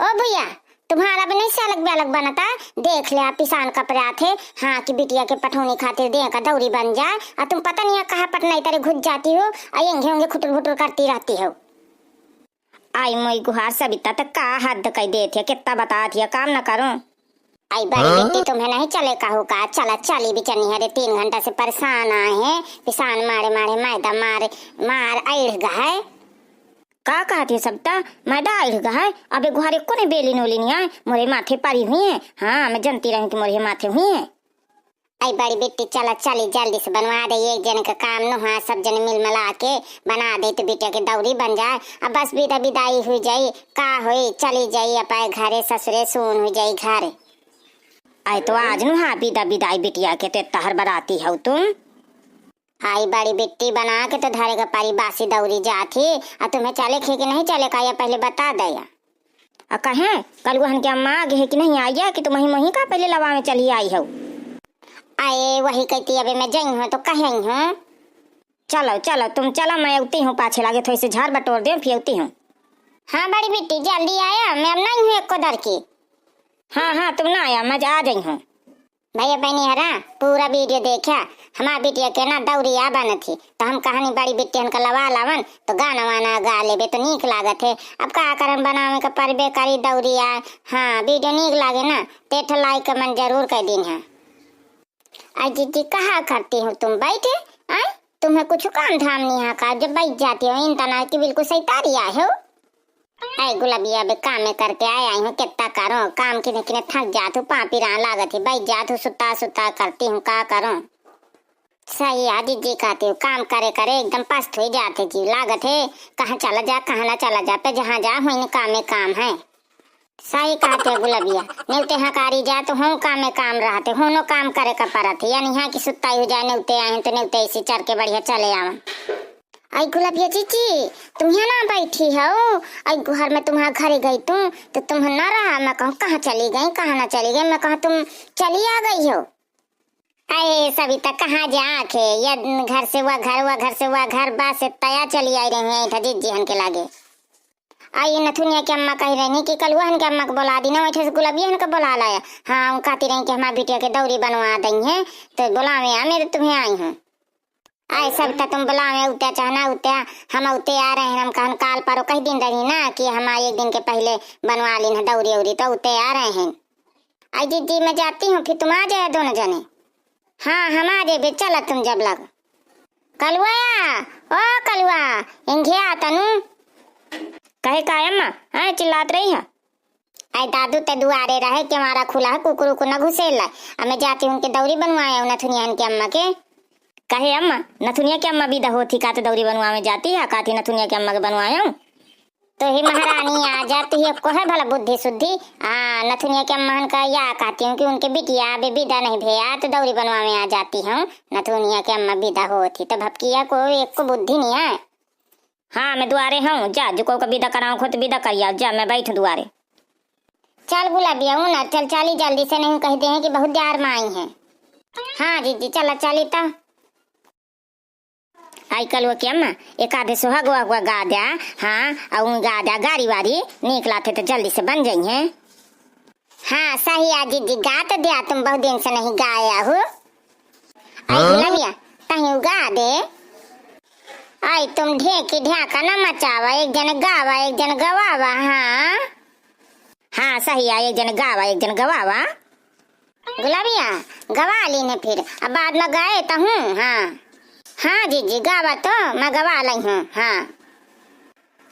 ओ भैया, तुम्हारा भी नहीं सालक ब्यालक बनता। देख ले आप पिसान कपड़ा थे। हाँ कि बिटिया के पठौनी खातिर दे का दौरी बन जाए और तुम पता नहीं कहाँ पटनाई तरह घुस जाती हो और येंगे होंगे खुटर खुटर करती रहती हो। आई मोई गुहार सबिता तक का हद कई दे थे कितना बता दिया काम न करो। आई बड़ी बेटी तुम्हें नहीं चले कहू का चला चली बिचनी हरे 3 घंटा से परेशान आए हैं। पिसान मारे मारे मैदा मारे मार अड़ गए का कहती है सबता मैदा अड़ गए। अबे गुहारे को ने बेली नोली नहीं आए मोरे माथे पारी हुई है। हाँ मैं जानती रहूं कि मोरे माथे हुई है। आई बड़ी बेटी चला चली जल्दी से बनवा दे एक जन का काम न हाँ सब जन मिल मिला के बना दे तो बेटिया की दौरी बन जाए। अब बस विदा विदाई हुई जाई का हुई चली जाई अपाए घरे ससुरे सोन हुई जाई घरे। आई तो आज नु हाँ विदा विदाई बिटिया के ते तहर बराती हो तुम। आई बड़ी बेटी बना के तो धारे का पारी बासी दौरी जाती और तुम्हें चले खे कि नहीं चले का या पहले बता दया। कहे कल गुहन के अम्मा आगे है कि नहीं आई है कि तुम वहीं का पहले लवा में चली आई हो। आए वही कहती अबे मैं जई हूँ तो कहीं हूँ। चलो चलो तुम चलो मैं उती हूँ पाछे लागे थोड़ी सी झाड़ बटोर दे फिर उती हूँ। हाँ बड़ी बेटी जल्दी आया मैं अब नहीं हूँ एक को दर की। हाँ हाँ तुम ना आया मैं आ जाई हूँ। भैया बहनी हरा पूरा वीडियो देखा हमारा बिटिया के ना दौरी आ बन थी तो हम कहानी बड़ी बिटिया का लवा लावन तो गाना वाना गा लेबे तो नीक लागत है। अब का करम बनावे का परबे करी दौरी आ। हाँ वीडियो नीक लागे ना तेठ लाइक कमेंट जरूर कर दिन है। आई जीजी कहा करती हो तुम बैठे आए तुम्हें कुछ काम धाम नहीं है का जब बैठ जाती हो इन तना की बिल्कुल सही तारी आए हो। आई गुलाबिया बे काम करके आई हूँ कितना करो काम किने किने थक जात हूँ पापी रहा लागत है बैठ जात हूँ सुता सुता करती हूँ का करूँ। सही है जीजी कहती हूँ काम करे करे एकदम पस्त हो जाते जी लागत है कहाँ चला जा कहाँ ना चला जा पे जहाँ जा हुई काम में काम है। सही कहते है गुलाबिया नेवते हकारी जा तो हूँ काम में काम रहते हूँ नो काम करे का परत है यानी यहाँ की सुता हो जाए नेवते आए तो नेवते इसी चर के बढ़िया चले आवन। आई गुलाबिया जीजी तुम यहाँ ना बैठी हो। आई घर में तुम्हारा घरे गई तो तुम ना रहा मैं कहूँ कहाँ चली गई कहाँ ना चली गई मैं कहूँ तुम चली आ गई हो। अरे सविता कहाँ जा के या घर से वह घर से वह घर बस से तया चली आई रही है जीजी हन के लागे। आई नथुनिया की अम्मा कह रही कि कल वहन के अम्मा को बुला दी ना वैसे गुलाबिया हन का बुला लाया। हाँ कहती रही कि हमारी बिटिया के दौरी बनवा दी है तो बुलावे आ मेरे तुम्हें आई हूँ। आए सब तक तुम बुलावे उठा चाहना उठा हम उठे आ रहे हैं हम कहन काल पारो कई दिन रही ना कि हम एक दिन के पहले बनवा ली ना दौरी उरी तो उठे आ रहे हैं। आई जीजी मैं जाती हूँ फिर तुम आ जाए दोनों जने। हाँ हम आ जाए चला तुम जब लग कलुआ ओ कलुआ इंघे आता नू कहे का अम्मा हाँ चिल्लात रही है। आई दादू ते दुआरे रहे कि हमारा खुला है कुकुर को न घुसेला अब मैं जाती हूँ उनके दौरी बनवाया हूँ नथुनिया की अम्मा के। कहे अम्मा नथुनिया की अम्मा विदा होती का तो दौरी बनवा में जाती है काती नथुनिया की अम्मा के बनवाया हूँ तो ही महारानी आ जाती है को है भला बुद्धि शुद्धि। नथुनिया की अम्मा का या कहती हूँ कि उनके बिटिया बे विदा नहीं भैया तो दौरी बनवा में आ जाती हूँ नथुनिया की अम्मा विदा होती तो भपकिया को एक को बुद्धि नहीं है। हाँ मैं दुआरे हूँ जा जो को विदा कराऊँ खुद विदा करिया जा मैं बैठ दुआरे। चल गुलाबिया हूँ ना चल चाली जल्दी से नहीं कहते हैं कि बहुत देर में आई है। हाँ जीजी चला चाली तो आई कल वो क्या एक आधे सुहाग हुआ गा दिया। हाँ और गा दिया गाड़ी वाड़ी निकला थे तो जल्दी से बन जाई है। हाँ सही है जीजी गा तो दिया तुम बहुत दिन से नहीं गाया हो। आई गुलाबिया कहीं गा दे। आई तुम ढेकी ढाका न मचावा एक जन गावा एक जन गवावा। हाँ हाँ सही है एक जन गावा एक जन गवावा। गुलाबिया गवा ली ने फिर अब बाद में गाए तो हूँ। हाँ हाँ जीजी गावा तो मैं गवा ली हूँ। हाँ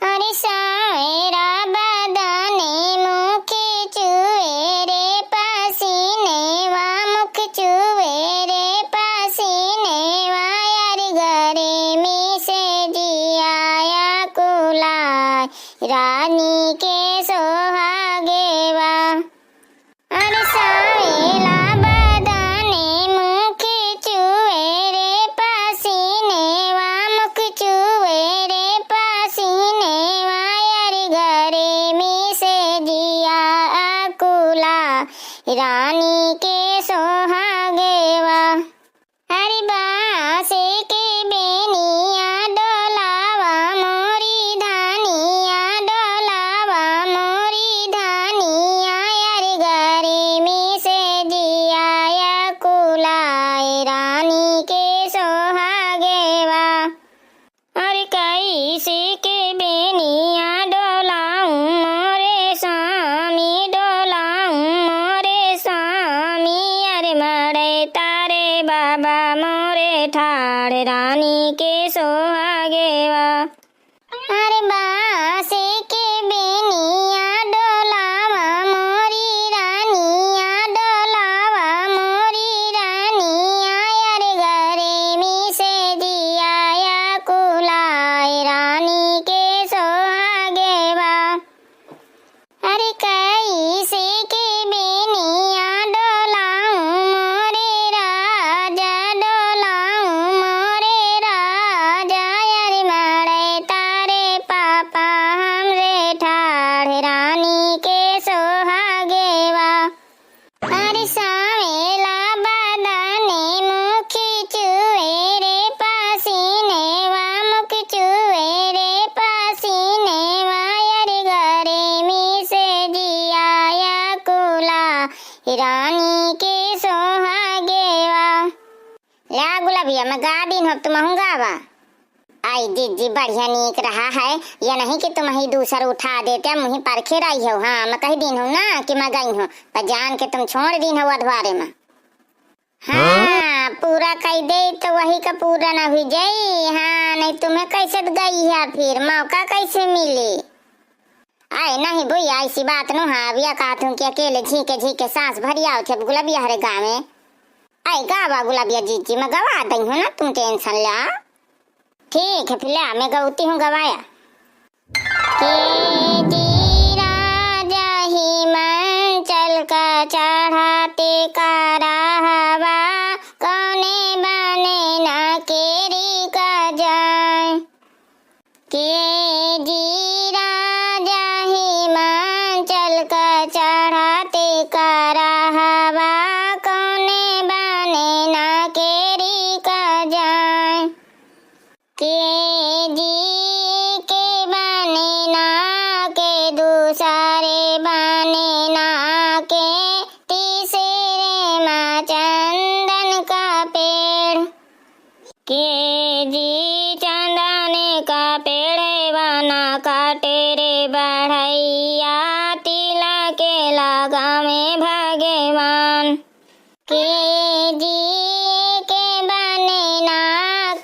अरे सारा बदने मुख चुए रे पसीने वा मुख चुए रे पसीने वा यार घरे में से जिया कुला रानी के सोहागे वा। अरे सावेला बदने मुख चुए रे पसीने वा मुख चुए रे पसीने वा यार घरे में से जिया कुला रानी के सोहागे वा। हरि बासे के बेनिया डोलावा मोरी धानिया डोलावा मोरी धानिया ठाड़ रानी के सोहागेवा। अरे बासे के बेनिया डोलावा मोरी रानिया डोलावा मोरी रानिया अरे घरे मी से दिया कुलाए रानी के सोहागेवा। अरे कैसे के बेनिया डोलाऊं मोरे राजा डोलाऊं मोरे राजा अरे मारे तारे पापा हमरे ठाड़ रानी के सोहागेवा। अरे सावेला बदाने मुखी चुए रे पसीने वा मुख चुए रे पसीने वा अरे घरे मी से जिया कुला रानी के सोहागेवा। ला गुलाबिया मैं गा दिन हो तुम गावा। आई दीदी बढ़िया नीक रहा है या नहीं कि तुम ही दूसरा उठा देते मुही परखे रही हो। हाँ मैं कही दिन हूँ ना कि मैं गई हूँ पर जान के तुम छोड़ दिन हो अधवारे में। हाँ पूरा कह दे तो वही का पूरा ना हुई जाई। हाँ नहीं तुम्हें कैसे गई है फिर मौका कैसे मिली। आए नहीं बोई ऐसी बात नो। हाँ अभी कहा तुम कि अकेले झीके झीके सांस भरी आओ थे गुलाबिया हरे गाँव में। आई गावा गुलाबिया जीजी मैं गवा दी हूँ ना तुम टेंशन ला। ठीक है फिर मैं गौती हूँ गवाया। के जी राजा हिमाचल का चढ़ाते का रहवा कौने बने ना केरी का जाए। के जी राजा हिमाचल का चढ़ाते का रहवा कौने बने ना केरी का जाए। के जी के बने ना के दूसरे बने ना के तीसरे माँ चंदन का पेड़। के जी चंदन का पेड़ बना काटे रे बढ़ैया तिला के लगा में भगवान। के जी के बने ना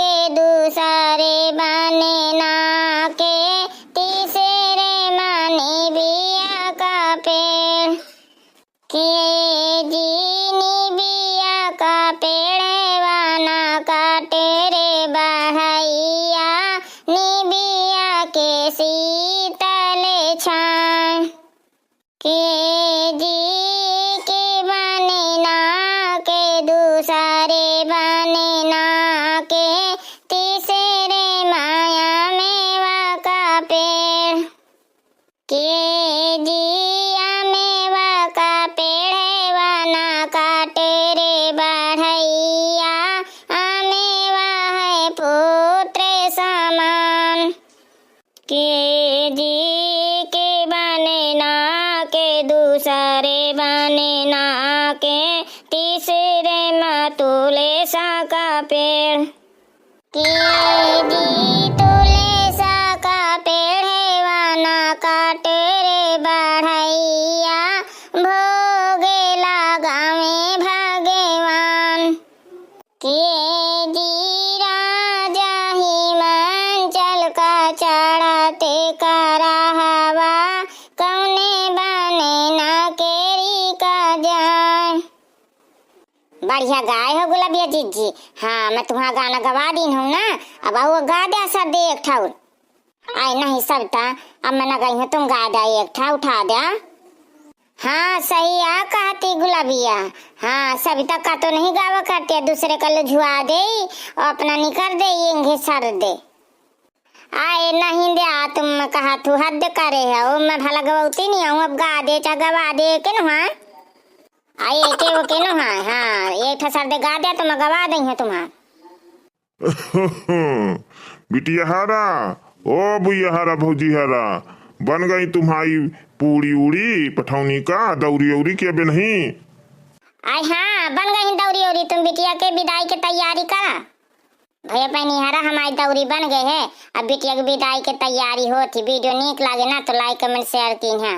के दूसरे बने ना के तीसरे माने बिया का पेड़। के जी निबिया का पेड़ बना काटे रे बढ़ैया निबिया के शीतल छाए। के जी के बने ना के दूसरे बने ना के तीसरे माया मेवा का पेड़। के जी मेवा का पेड़ बना काटे रे बढ़ैया मेवा है पुत्र समान। के जी के बने ना के दूसरे बने ना के तीसरे में तुलसा का पेड़। के जी तुलसा का पेड़ बना काटे रे बढ़ैया भोगे लगा में भगवान। के जी राजा हिमाचल का चढ़ाते का रहवा कौने बने ना केरी का जाए। बढ़िया गाय हो गुलाबिया जीजी। हाँ मैं तुम्हारा गाना गवा दी हूँ ना अब वो गा दे सब दे एक ठाउर। आई नहीं सबटा अब मैं न गई हूँ तुम गा दे एक ठा उठा दे। हाँ सही आ कहती गुलाबिया। हाँ सविता का तो नहीं गावा करते दूसरे का लुझुआ दे और अपना निकर दे इंगे सर दे। आए नहीं दे आ तुम कहा तू हद करे है वो मैं भला गवाती नहीं हूँ अब गा दे चा गवा दे के न। हाँ आए के वो के न। हाँ हाँ एक ठसर दे गा दे तो मैं गवा दी हूँ तुम्हारा। बिटिया हारा ओ बुआ हारा भौजी हारा बन गई तुम्हारी पूरी उड़ी पठौनी का दौरी उड़ी के बे नहीं। आई हाँ बन गई दौरी उड़ी तुम बिटिया के विदाई के तैयारी करा। भैया पहनी हरा हमारी दौरी बन गए है अब बिटिया की विदाई के तैयारी होती। वीडियो नीक लागे ना तो लाइक कमेंट शेयर की है।